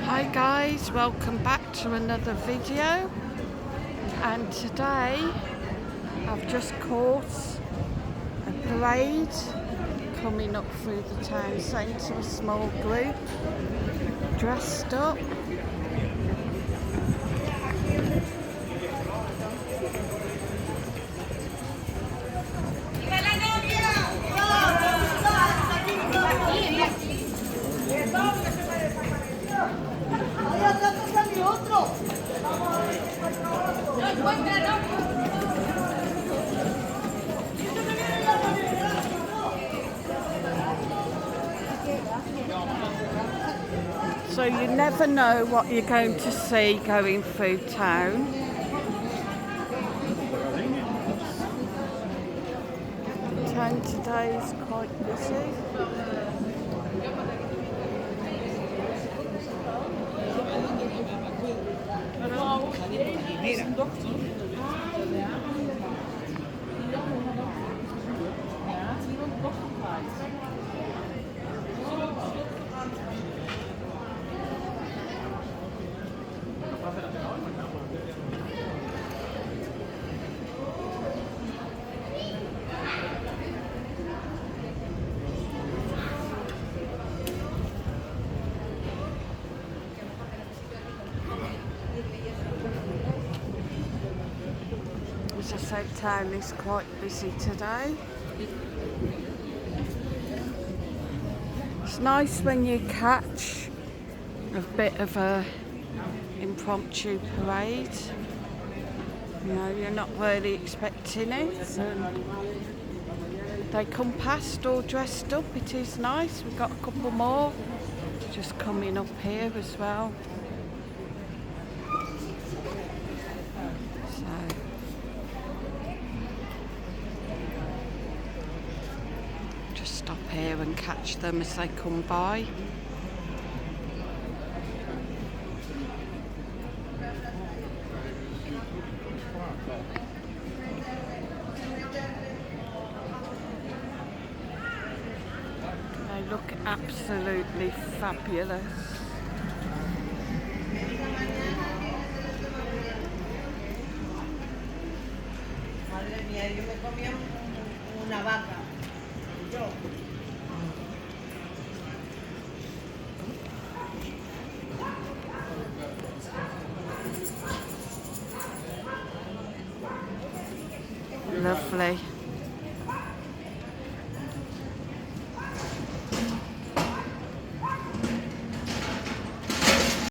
Hi guys, welcome back to another video, and today I've just caught a parade coming up through the town centre, a small group dressed up. So you never know what you're going to see going through town. The town today is quite busy. As I said, town is quite busy today. It's nice when you catch a bit of a impromptu parade. You know, you're not really expecting it, and they come past all dressed up. It is nice. We've got a couple more just coming up here as well. Stop here and catch them as they come by. They look absolutely fabulous. Madre mía, yo me comí una vaca. Lovely.